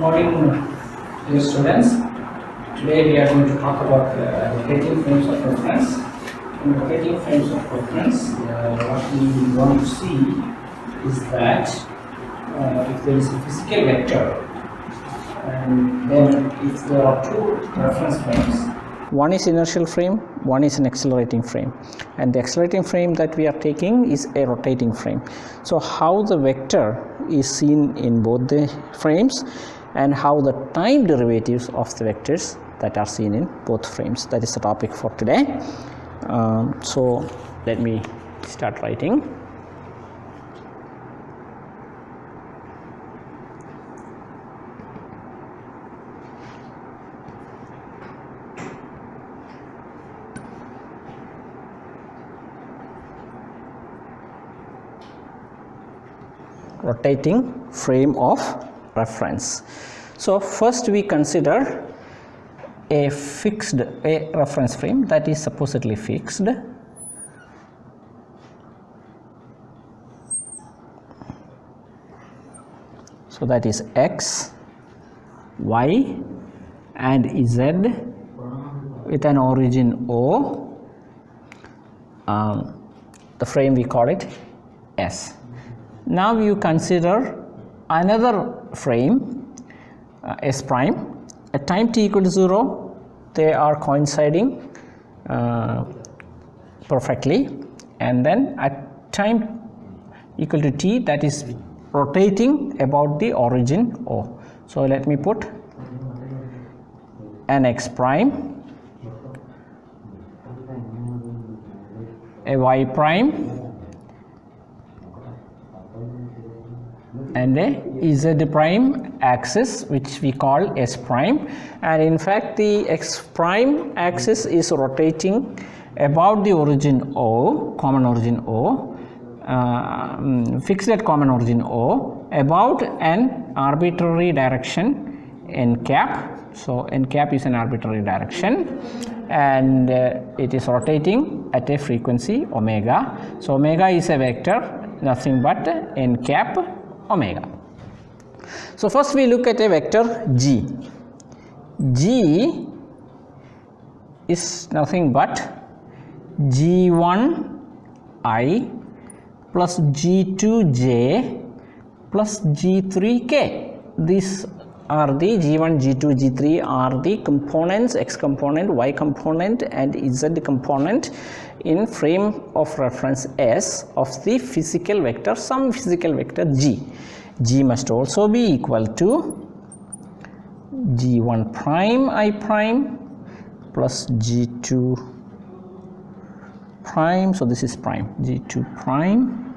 morning, dear students. Today we are going to talk about rotating frames of reference. In rotating frames of reference, what we want to see is that if there is a physical vector, and then if there are two reference frames, one is inertial frame, one is an accelerating frame, and the accelerating frame that we are taking is a rotating frame. So how the vector is seen in both the frames and how the time derivatives of the vectors that are seen in both frames, that is the topic for today. So let me start writing. Rotating frame of reference. So first we consider a reference frame that is supposedly fixed. So that is x, y and z with an origin O. The frame we call it S. Now you consider another frame S prime. At time t equal to 0, they are coinciding perfectly, and then at time equal to t, that is rotating about the origin O. So let me put an x prime, a y prime, and a z prime axis, which we call S prime, and in fact the x prime axis is rotating about the origin O, common origin O, fixed at common origin O, about an arbitrary direction n cap. So n cap is an arbitrary direction, and it is rotating at a frequency omega. So omega is a vector, nothing but n cap omega. So first we look at a vector G. G is nothing but G1 I plus G2 plus G3 These are the G1, G2, G3 are the components, x component, y component and z component in frame of reference S of the physical vector, some physical vector G. G must also be equal to G1 prime I prime plus G2 prime, so this is prime, G2 prime,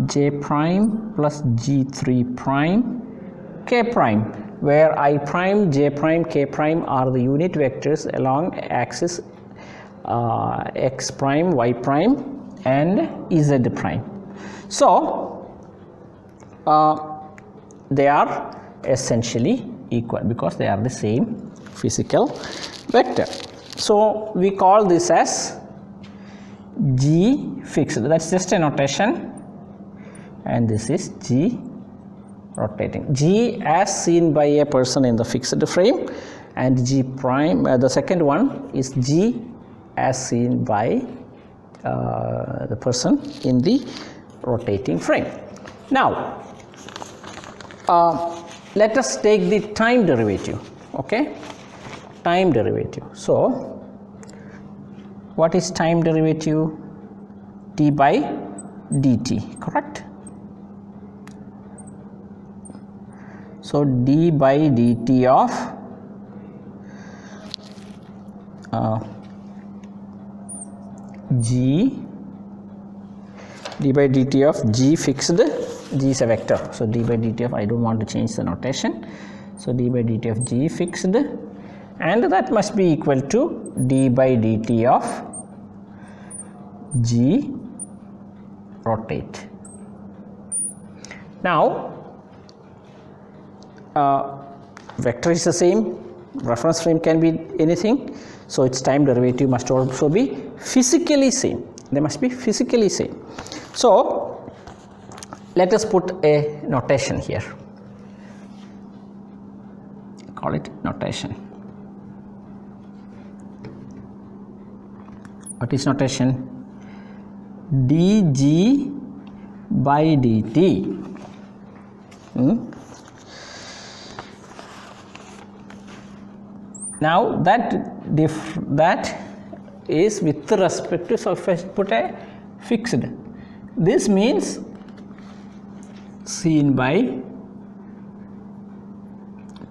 J prime plus G3 prime, K prime, where I prime, J prime, K prime are the unit vectors along axis x prime, y prime and z prime. So they are essentially equal because they are the same physical vector. So we call this as G fixed. That's just a notation, and this is G rotating. G as seen by a person in the fixed frame, and G prime, the second one is G as seen by the person in the rotating frame. Now let us take the time derivative. Okay, time derivative. So what is time derivative? D by dt, correct? So d by dt of G, d by dt of G fixed, G is a vector, so d by dt of, I don't want to change the notation, so d by dt of G fixed, and that must be equal to d by dt of G rotate. Now vector is the same, reference frame can be anything, so its time derivative must also be physically same. They must be physically same. So let us put a notation here. call it notation. What is notation? dg by dt. Now that is with respect to, so if I put a fixed, this means seen by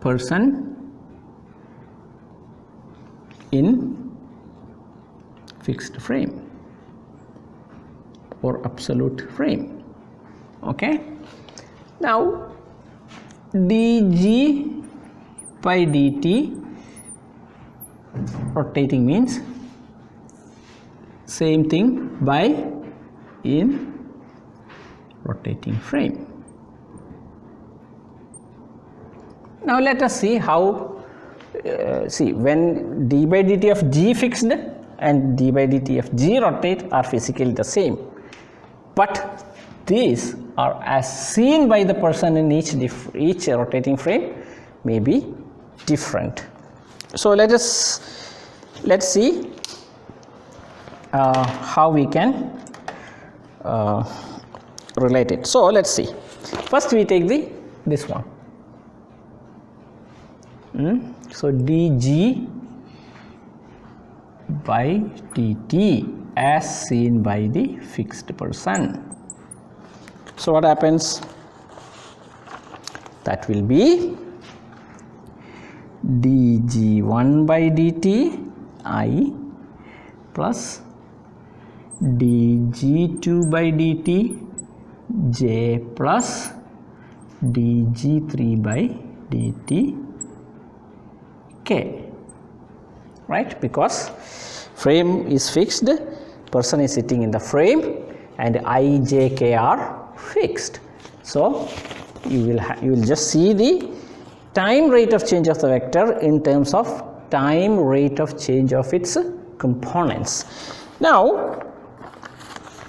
person in fixed frame or absolute frame. Okay, now dg by dt rotating means same thing by in rotating frame. Now let us see how, see, when d by dt of g fixed and d by dt of g rotate are physically the same, but these are as seen by the person in each rotating frame may be different. So let's see how we can relate it. So let's see. First we take this one. So dg by dt as seen by the fixed person. So what happens? That will be dg1 by dt I plus dg2 by dt j plus dg3 by dt k, right? Because frame is fixed, person is sitting in the frame, and I, j, k are fixed. So you will just see the time rate of change of the vector in terms of time rate of change of its components. Now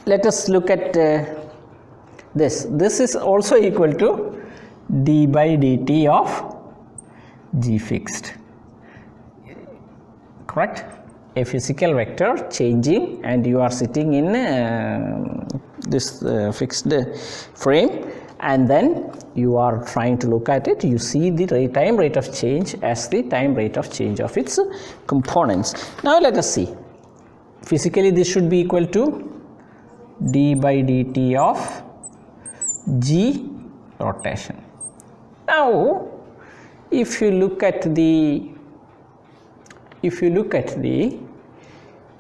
let us look at this. This is also equal to d by dt of g fixed, correct? A physical vector changing, and you are sitting in this fixed frame, and then you are trying to look at it. You see the time rate of change as the time rate of change of its components. Now let us see. Physically this should be equal to d by dt of g rotation. Now if you look at the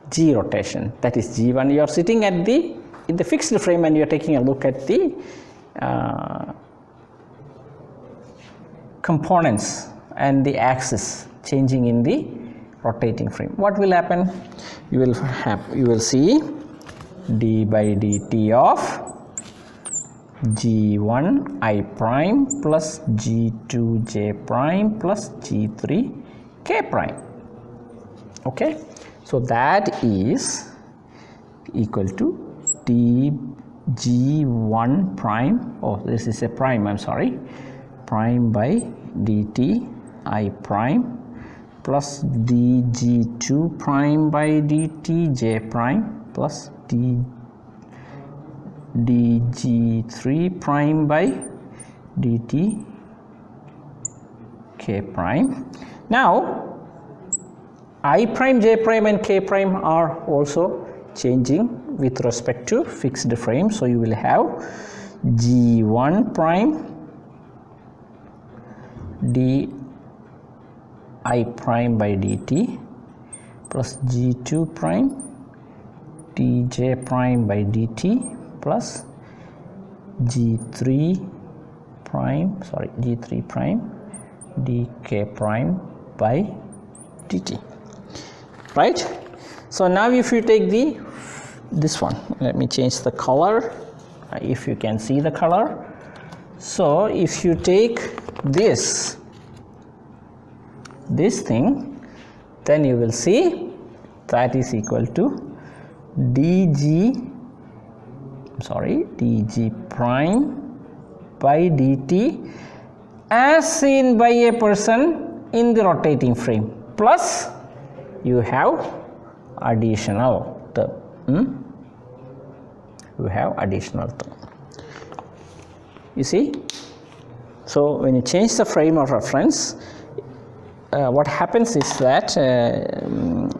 g rotation, that is g1, you are sitting at in the fixed frame and you are taking a look at the components and the axis changing in the rotating frame. What will happen? You will see d by dt of g1 I prime plus g2 j prime plus g3 k prime. Okay, so that is equal to dg1 prime, oh this is a prime, I'm sorry, prime by dt I prime plus dg2 prime by dt j prime plus dg3 prime by dt k prime. Now I prime, j prime and k prime are also changing with respect to fixed frame. So you will have g1 prime d I prime by dt plus g2 prime dj prime by dt plus g3 prime dk prime by dt, right? So now if you take this one, let me change the color, if you can see the color. So if you take this thing, then you will see that is equal to dg prime by dt as seen by a person in the rotating frame, plus you have additional term. You have additional term. You see? So when you change the frame of reference, what happens is that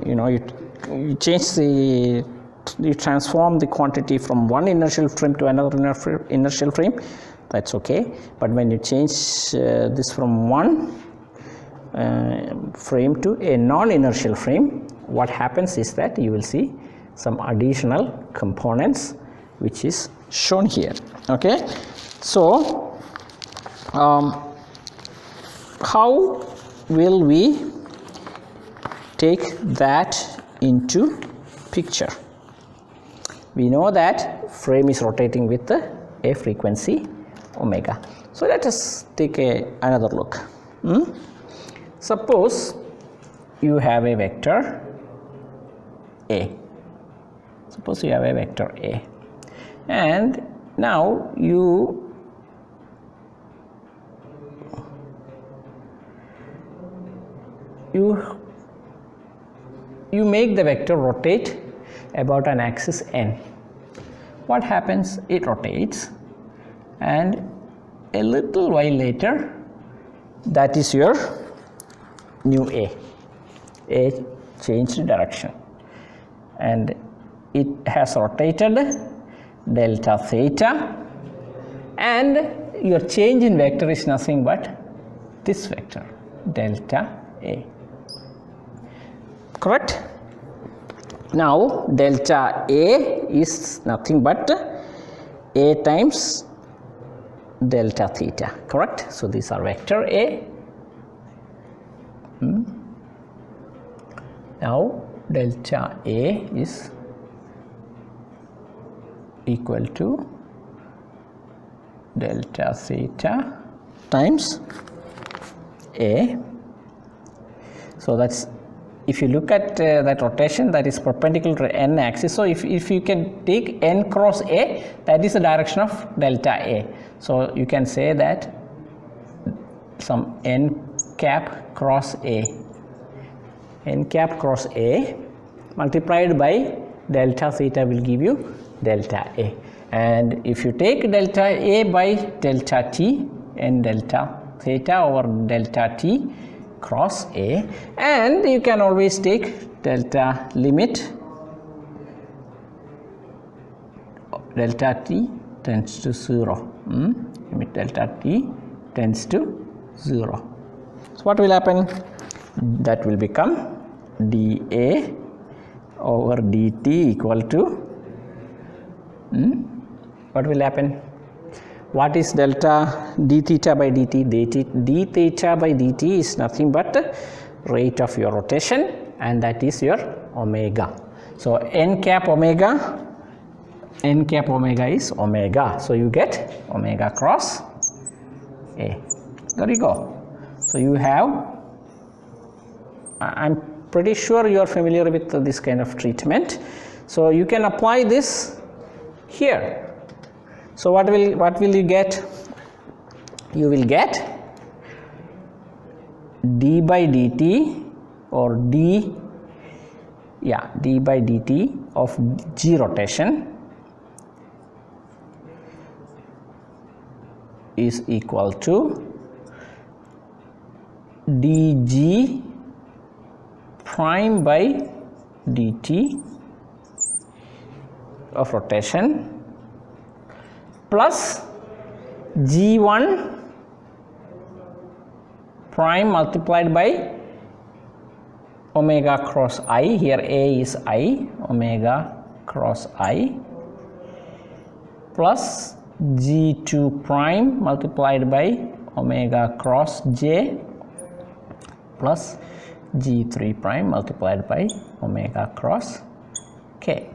you change you transform the quantity from one inertial frame to another inertial frame. That's okay. But when you change this from one frame to a non-inertial frame, what happens is that you will see some additional components which is shown here. Okay, so how will we take that into picture? We know that frame is rotating with a frequency omega. So let us take another look. Suppose you have a vector A. Suppose you have a vector A, and now you make the vector rotate about an axis n. What happens? It rotates, and a little while later, that is your new A changed direction, and it has rotated delta theta, and your change in vector is nothing but this vector delta A. Correct? Now delta A is nothing but A times delta theta. Correct? So these are vector A. Now delta A is equal to delta theta times A. So that's, if you look at that rotation, that is perpendicular to n axis. So if you can take n cross A, that is the direction of delta A. So you can say that some n cap cross A, n cap cross A multiplied by delta theta will give you delta A. And if you take delta A by delta t, n delta theta over delta t cross A, and you can always take delta limit delta t tends to 0. Limit delta t tends to 0. So what will happen? That will become dA over dt equal to what will happen? What is delta d theta by dt? D theta by dt is nothing but the rate of your rotation, and that is your omega. So n cap omega is omega. So you get omega cross A. There you go. So you have, I'm pretty sure you are familiar with this kind of treatment. So you can apply this here. So what will you get? You will get d by dt or d by dt of g rotation is equal to dg prime by dt of rotation plus g1 prime multiplied by omega cross I. Here A is I, omega cross I, plus g2 prime multiplied by omega cross j, plus g3 prime multiplied by omega cross k.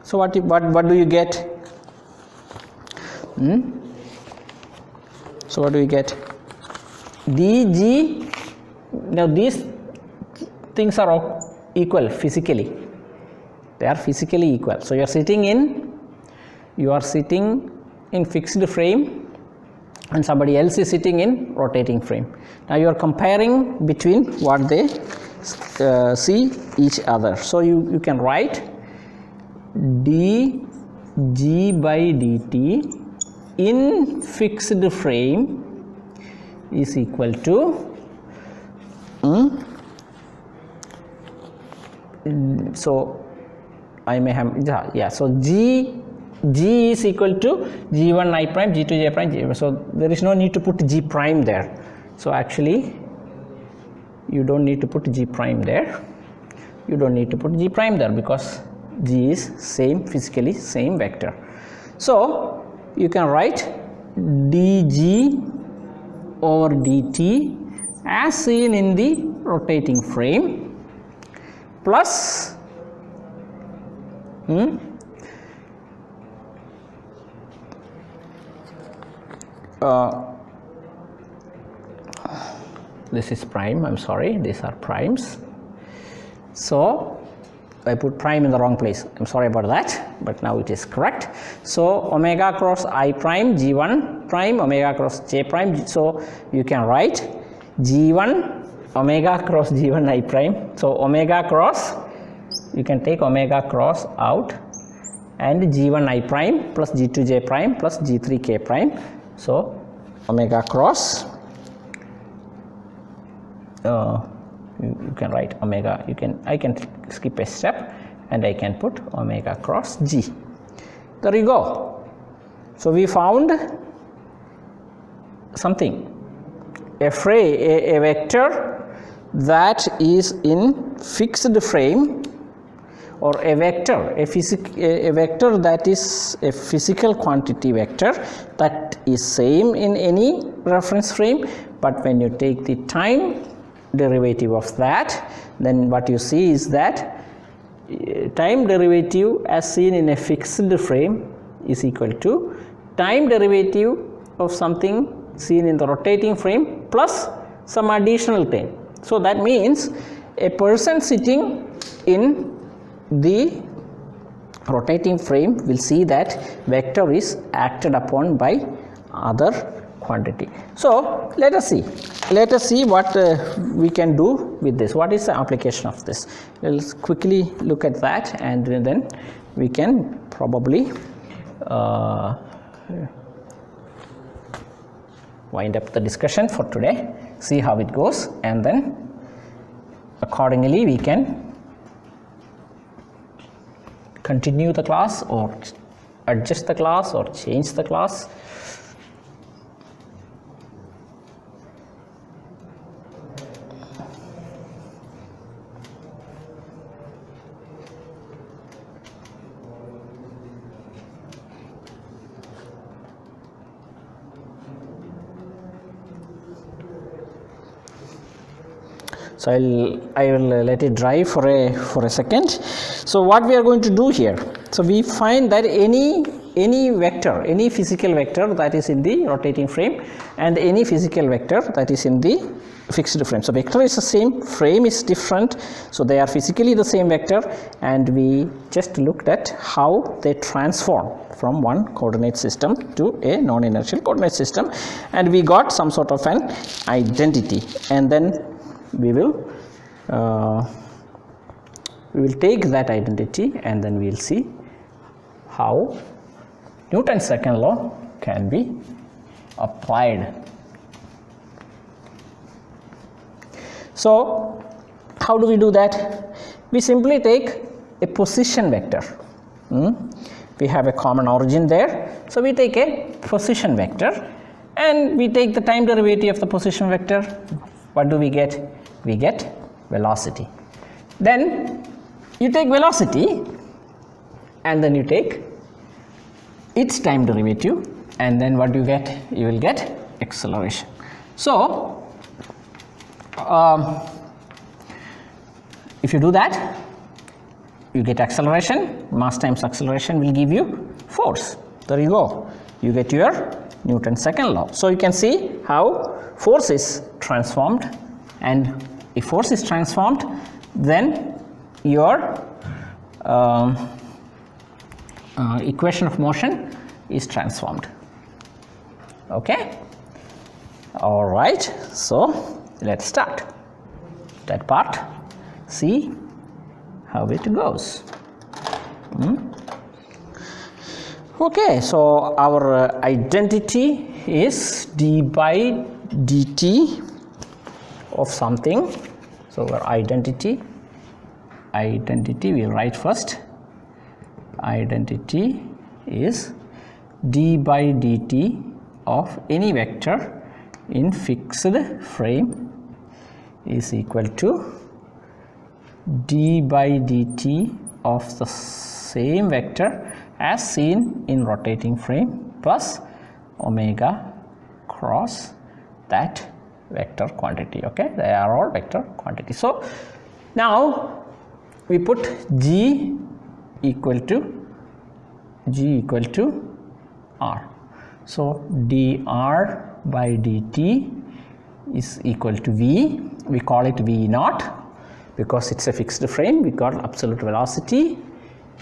So what do you get? So what do we get? dg. Now these things are equal physically. They are physically equal. So you are sitting in fixed frame, and somebody else is sitting in rotating frame. Now you are comparing between what they see each other. So you can write dg by dt in fixed frame is equal to so I may have so g is equal to g1 I prime, g2 j prime, g1. So there is no need to put g prime there. So actually you don't need to put g prime there. You don't need to put g prime there because g is same, physically same vector. So you can write dg over dt as seen in the rotating frame plus this is prime, I'm sorry, these are primes. So I put prime in the wrong place, I'm sorry about that, but now it is correct. So omega cross I prime g1 prime, omega cross j prime. So you can write g1 omega cross g1 I prime. So omega cross, you can take omega cross out, and g1 I prime plus g2 j prime plus g3 k prime. So omega cross, you can write omega, I can skip a step and I can put omega cross g. There you go. So we found something, a vector that is in fixed frame, or a vector, a vector that is a physical quantity vector that is same in any reference frame, but when you take the time derivative of that, then what you see is that time derivative as seen in a fixed frame is equal to time derivative of something seen in the rotating frame plus some additional time. So that means a person sitting in the rotating frame will see that vector is acted upon by other quantity. So let us see what we can do with this. What is the application of this? Let's quickly look at that, and then we can probably wind up the discussion for today, see how it goes, and then accordingly we can continue the class or adjust the class or change the class. So I will let it dry for a second. So what we are going to do here, so we find that any vector, any physical vector that is in the rotating frame and any physical vector that is in the fixed frame. So vector is the same, frame is different, so they are physically the same vector, and we just looked at how they transform from one coordinate system to a non-inertial coordinate system, and we got some sort of an identity, and then we will take that identity and then we will see how Newton's second law can be applied. So how do we do that? We simply take a position vector. We have a common origin there, so we take a position vector and we take the time derivative of the position vector. What do we get? We get velocity. Then you take velocity and then you take its time derivative, and then what do you get? You will get acceleration. So if you do that, you get acceleration. Mass times acceleration will give you force. There you go. You get your Newton's second law. So you can see how force is transformed, and if force is transformed, then your equation of motion is transformed. Okay. All right, so let's start that part, see how it goes. Okay, so our identity is d by dt of something. So our identity we'll write first. Identity is d by dt of any vector in fixed frame is equal to d by dt of the same vector as seen in rotating frame plus omega cross that vector quantity. Okay, they are all vector quantity. So now we put g equal to r. So dr by dt is equal to v. We call it v naught because it's a fixed frame. We got absolute velocity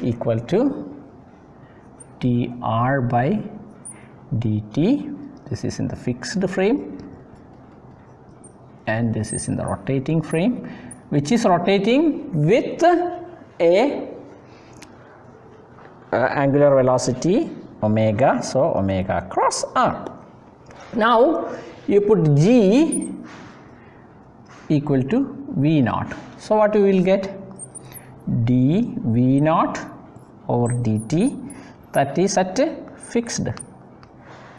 equal to dr by dt. This is in the fixed frame and this is in the rotating frame, which is rotating with a angular velocity omega, so omega cross r. Now you put g equal to v naught. So what you will get? d v naught over dt, that is at a fixed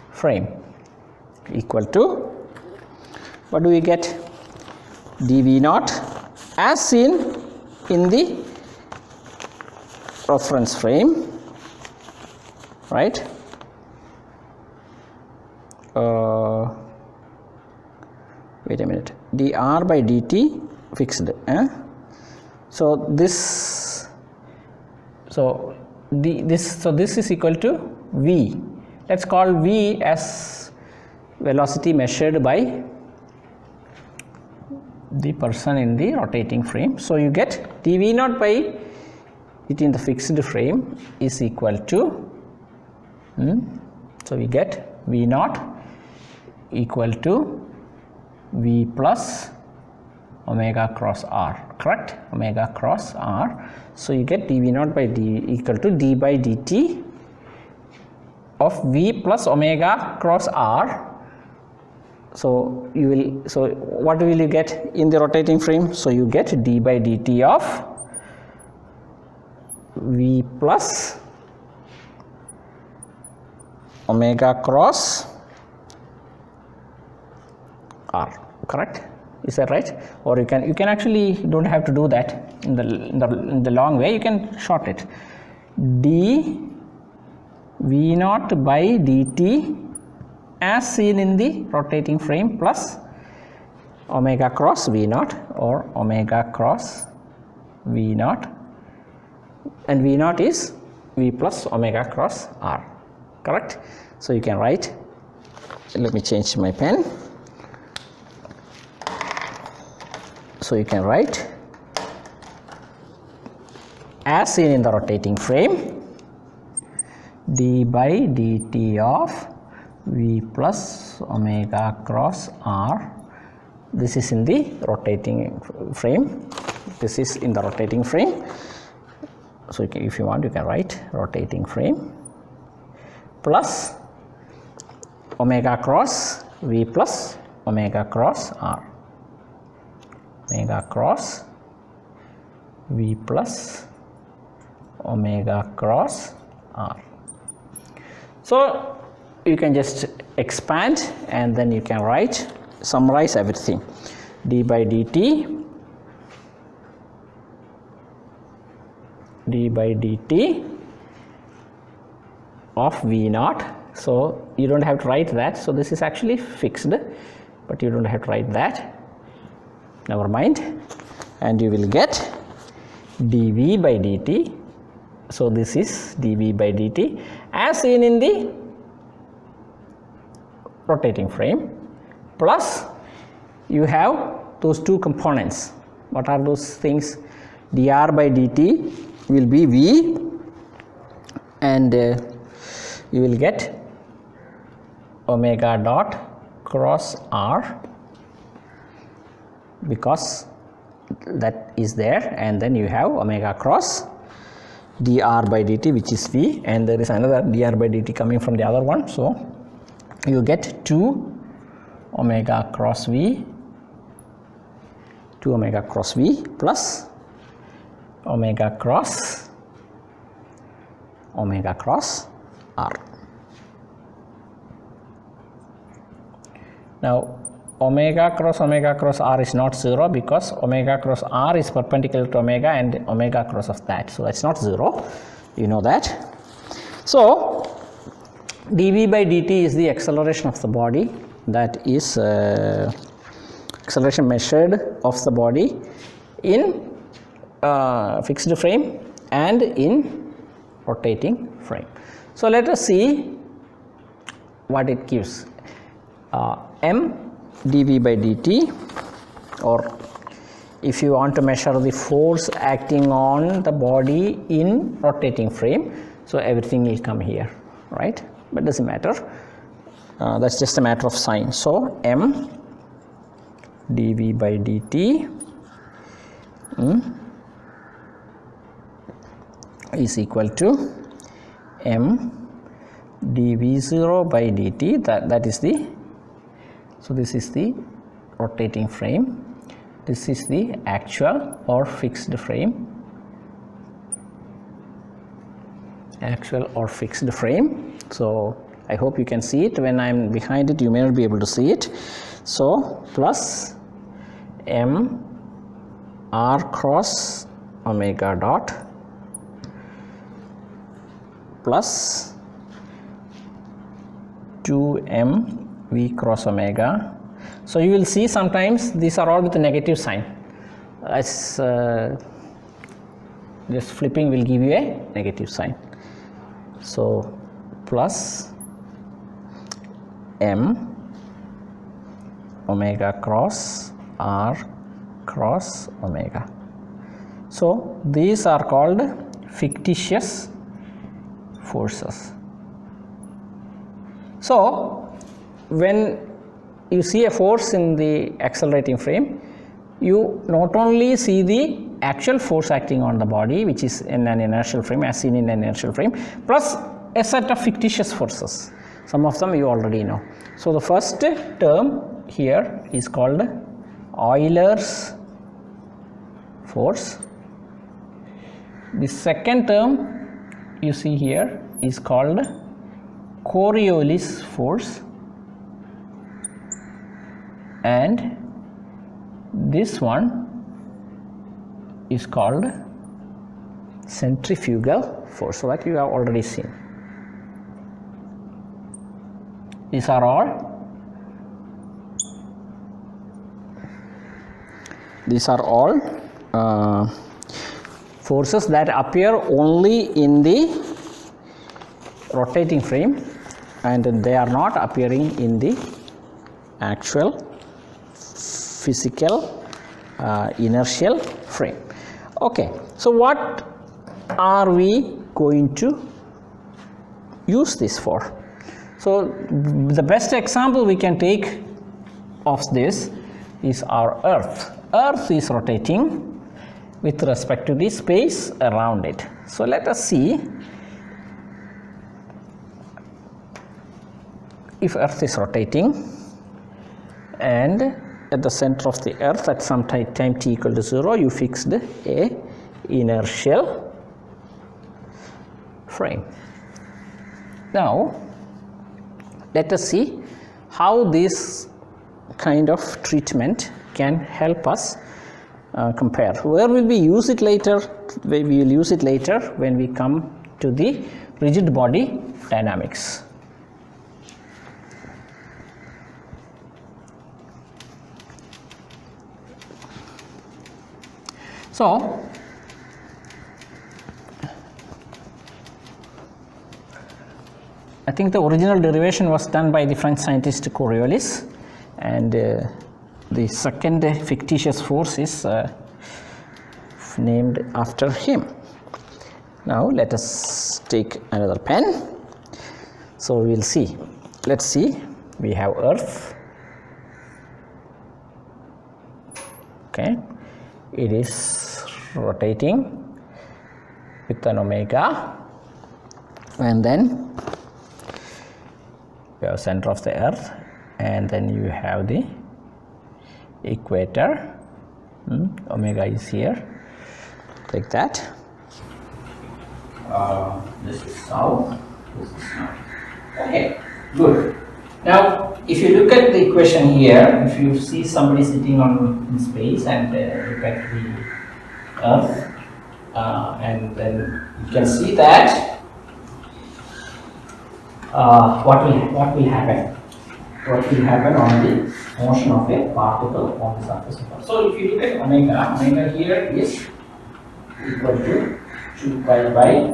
frame, equal to, what do we get? dv naught as seen in the reference frame, right? Wait a minute, dr by dt fixed, so this, so this is equal to v. Let's call v as velocity measured by the person in the rotating frame. So you get dv naught by it in the fixed frame is equal to, so we get v naught equal to v plus omega cross r, correct? Omega cross r. So you get dv naught by d equal to d by dt of v plus omega cross r. So you will, so what will you get in the rotating frame? So you get d by dt of v plus omega cross r, correct? Is that right? Or you can actually don't have to do that in the long way. You can short it. d v naught by dt as seen in the rotating frame plus omega cross v naught or omega cross v naught, and v naught is v plus omega cross r, correct? So you can write, let me change my pen. So you can write as seen in the rotating frame d by dt of v plus omega cross r. This is in the rotating frame. This is in the rotating frame. So if you want, you can write rotating frame plus omega cross v plus omega cross r. Omega cross v plus omega cross r. So you can just expand and then you can write, summarize everything. d by dt of v naught. So you don't have to write that. So this is actually fixed, but you don't have to write that. Never mind. And you will get dv by dt. So this is dv by dt as seen in the rotating frame, plus you have those two components. What are those things? dr by dt will be v, and you will get omega dot cross r, because that is there, and then you have omega cross dr by dt, which is v, and there is another dr by dt coming from the other one, so you get 2 omega cross v plus omega cross r. Now omega cross r is not 0, because omega cross r is perpendicular to omega and omega cross of that, so it's not 0, you know that. So dv by dt is the acceleration of the body, that is acceleration measured of the body in fixed frame and in rotating frame. So let us see what it gives. M dv by dt, or if you want to measure the force acting on the body in rotating frame, so everything will come here, right? But doesn't matter, that's just a matter of sign. So M dv by dt is equal to M dv0 by dt, that is the, so this is the rotating frame, this is the actual or fixed frame, so I hope you can see it. When I am behind it, you may not be able to see it. So plus m r cross omega dot plus 2m v cross omega. So you will see sometimes these are all with a negative sign, as just flipping will give you a negative sign. So plus m omega cross r cross omega. So these are called fictitious forces. So when you see a force in the accelerating frame, you not only see the actual force acting on the body, which is in an inertial frame, as seen in an inertial frame, plus a set of fictitious forces. Some of them you already know. So the first term here is called Euler's force. The second term you see here is called Coriolis force, and this one is called centrifugal force, so that you have already seen. These are all forces that appear only in the rotating frame, and they are not appearing in the actual physical inertial frame. Okay, so what are we going to use this for? So the best example we can take of this is our Earth. Earth is rotating with respect to the space around it. So let us see if Earth is rotating, and at the center of the Earth at some time t equal to 0, you fixed a inertial frame. Now let us see how this kind of treatment can help us compare. Where will we use it later? We will use it later when we come to the rigid body dynamics. So I think the original derivation was done by the French scientist Coriolis, and the second fictitious force is named after him. Now let us take another pen. So we will see. Let's see. We have Earth, Okay, it is rotating with an omega, and then you have center of the earth, and then you have the equator. Omega is here, like that. This is south, this is north. Okay, good. Now, if you look at the equation here, if you see somebody sitting in space and look at the earth, and then you can see that what will happen? What will happen on the motion of a particle on the surface of Earth? So if you look at omega here is equal to 2 pi by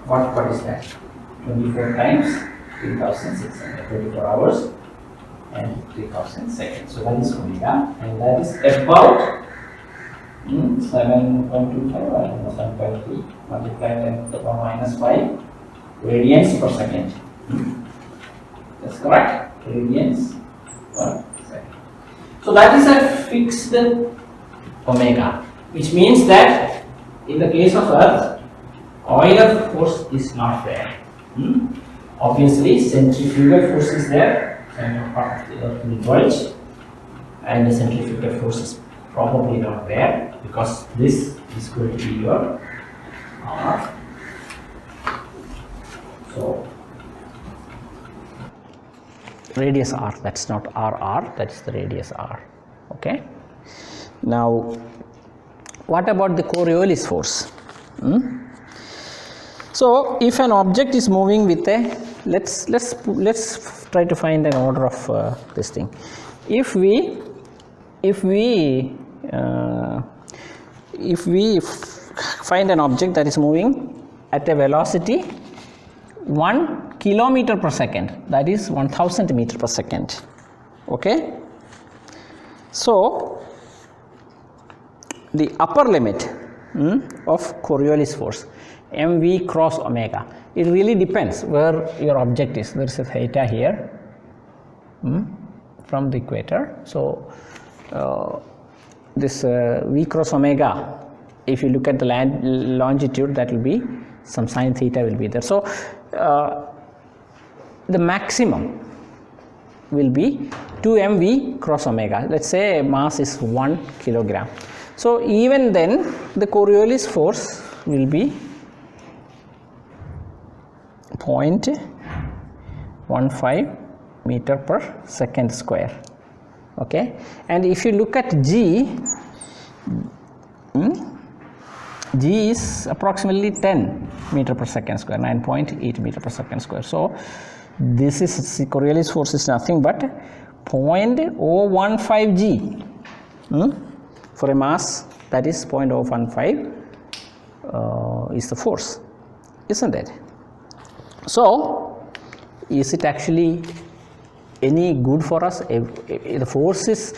what is that? 24 times 3,600, 24 hours and 3,000 seconds. So that is omega, and that is about 7.25 or 7.3 multiplied 10 to the power minus 5 radians per second. That's correct. Radians per second. So that is a fixed omega, which means that in the case of Earth, Euler force is not there. Obviously, centrifugal force is there, and part of the Earth will bulge, and the centrifugal force is probably not there, because this is going to be your R. So radius R, that's not RR, that is the radius R. Okay. Now, what about the Coriolis force? So, if an object is moving with a, let's try to find an order of this thing. If we find an object that is moving at a velocity 1 kilometer per second, that is 1000 meter per second. Okay. So the upper limit of Coriolis force, mv cross omega, it really depends where your object is. There is a theta here from the equator. So this v cross omega, if you look at the longitude, that will be some sine theta will be there. So the maximum will be 2mv cross omega. Let's say mass is 1 kilogram. So even then the Coriolis force will be 0.15 meter per second square. Okay, and if you look at G, G is approximately 10 meter per second square, 9.8 meter per second square. So this is, Coriolis force is nothing but 0.015 G for a mass that is 0.015 is the force, isn't it? So is it actually any good for us? The force is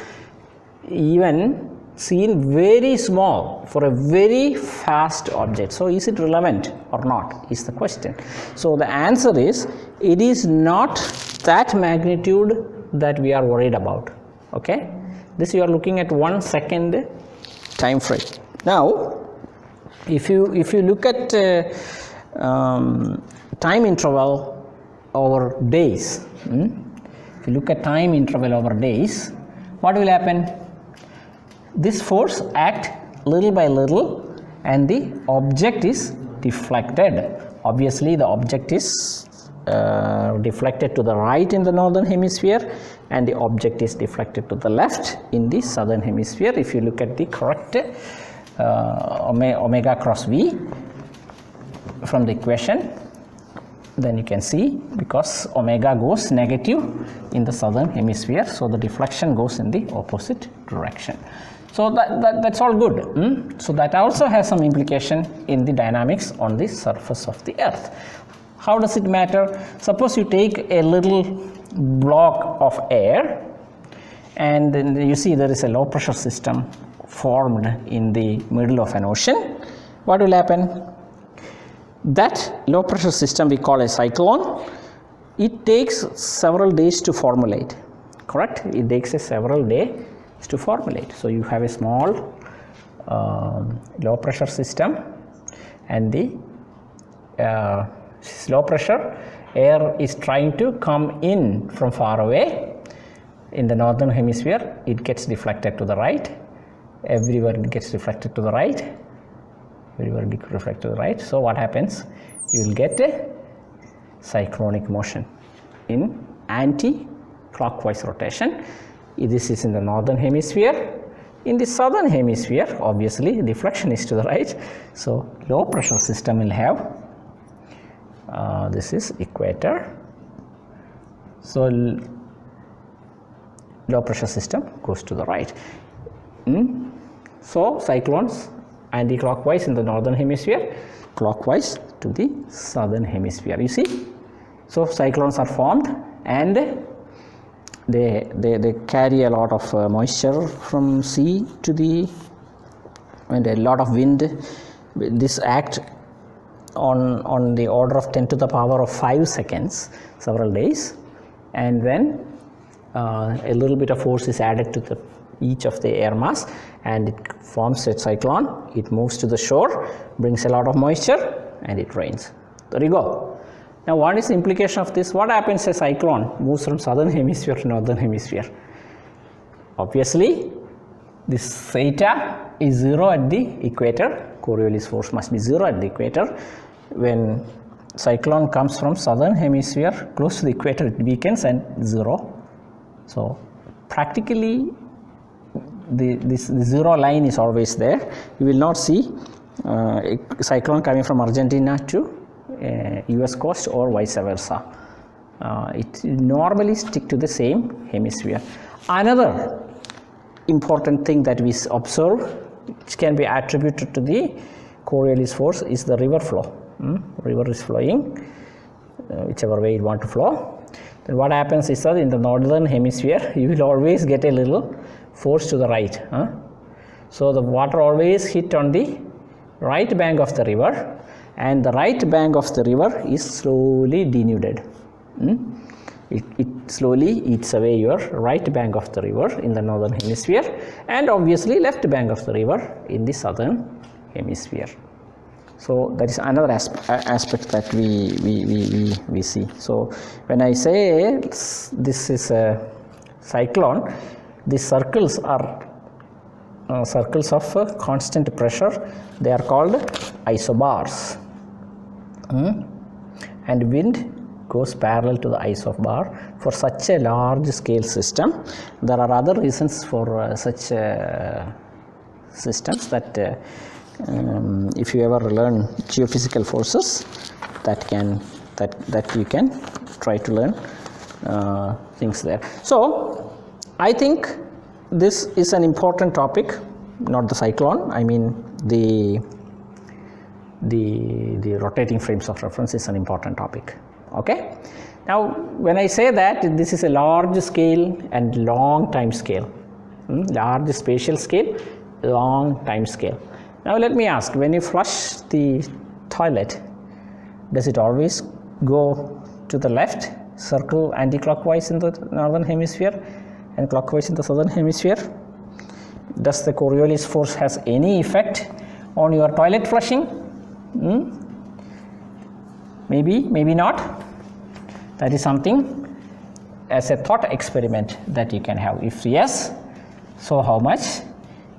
even seen very small for a very fast object. So is it relevant or not is the question. So the answer is, it is not that magnitude that we are worried about. Okay, this you are looking at 1 second time frame. Now if you look at time interval over days, if you look at time interval over days, what will happen? This force act little by little, and the object is deflected. Obviously the object is deflected to the right in the northern hemisphere, and the object is deflected to the left in the southern hemisphere. If you look at the correct omega cross v from the equation, then you can see, because omega goes negative in the southern hemisphere, so the deflection goes in the opposite direction. So that's all good. So that also has some implication in the dynamics on the surface of the earth. How does it matter? Suppose you take a little block of air, and then you see there is a low pressure system formed in the middle of an ocean. What will happen? That low pressure system we call a cyclone. It takes several days to formulate, correct? It takes a several day is to formulate. So you have a small low pressure system, and the low pressure air is trying to come in from far away. In the northern hemisphere, it gets deflected to the right. Everywhere it gets deflected to the right. Everywhere it gets reflected to the right. So what happens? You will get a cyclonic motion in anti-clockwise rotation. This is in the northern hemisphere. In the southern hemisphere, obviously deflection is to the right. So low pressure system will have this is equator. So low pressure system goes to the right. So cyclones anti-clockwise in the northern hemisphere, clockwise to the southern hemisphere. You see, so cyclones are formed, and they carry a lot of moisture from sea to the, and a lot of wind. This act on the order of 10 to the power of 5 seconds, several days, and then a little bit of force is added to each of the air mass, and it forms a cyclone. It moves to the shore, brings a lot of moisture, and it rains. There you go. Now what is the implication of this? What happens if a cyclone moves from southern hemisphere to northern hemisphere? Obviously this theta is 0 at the equator. Coriolis force must be 0 at the equator. When cyclone comes from southern hemisphere close to the equator, it weakens and 0. So practically this 0 line is always there. You will not see a cyclone coming from Argentina to US coast or vice versa. It normally stick to the same hemisphere. Another important thing that we observe, which can be attributed to the Coriolis force, is the river flow. River is flowing whichever way it want to flow. Then what happens is that in the northern hemisphere you will always get a little force to the right. So the water always hit on the right bank of the river, and the right bank of the river is slowly denuded. It slowly eats away your right bank of the river in the northern hemisphere, and obviously left bank of the river in the southern hemisphere. So that is another aspect that we see. So when I say this is a cyclone, these circles are circles of constant pressure. They are called isobars, and wind goes parallel to the isobar. For such a large scale system, there are other reasons for such systems that if you ever learn geophysical forces, that you can try to learn things there. So I think this is an important topic, not the cyclone. I mean the rotating frames of reference is an important topic. Okay. Now when I say that this is a large scale and long time scale, large spatial scale, long time scale. Now let me ask, when you flush the toilet, does it always go to the left, circle anti-clockwise in the northern hemisphere and clockwise in the southern hemisphere? Does the Coriolis force has any effect on your toilet flushing? Maybe, maybe not. That is something as a thought experiment that you can have. If yes, so how much?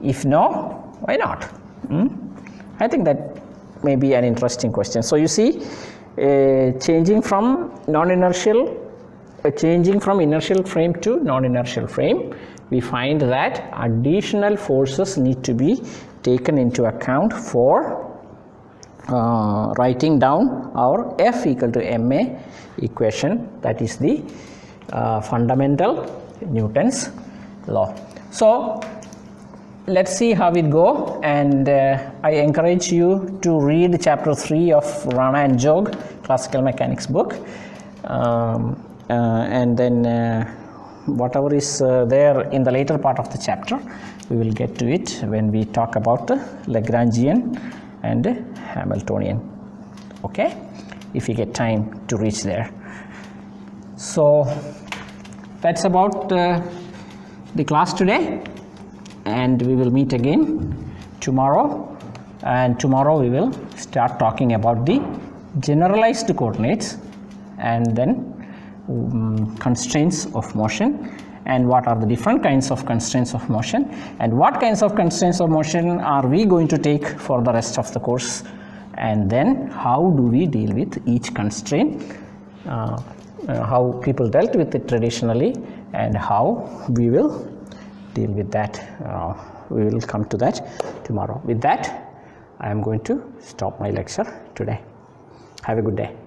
If no, why not? I think that may be an interesting question. So you see, changing from non-inertial, changing from inertial frame to non-inertial frame, we find that additional forces need to be taken into account for writing down our F equal to ma equation, that is the fundamental Newton's law. So let's see how it go, and I encourage you to read chapter 3 of Rana and Jog classical mechanics book, and then whatever is there in the later part of the chapter, we will get to it when we talk about Lagrangian and Hamiltonian. Okay, if you get time to reach there. So that's about the class today. and we will meet again tomorrow, and tomorrow we will start talking about the generalized coordinates and then constraints of motion, and what are the different kinds of constraints of motion, and what kinds of constraints of motion are we going to take for the rest of the course, and then how do we deal with each constraint, how people dealt with it traditionally and how we will deal with that. We will come to that tomorrow. With that, I am going to stop my lecture today. Have a good day.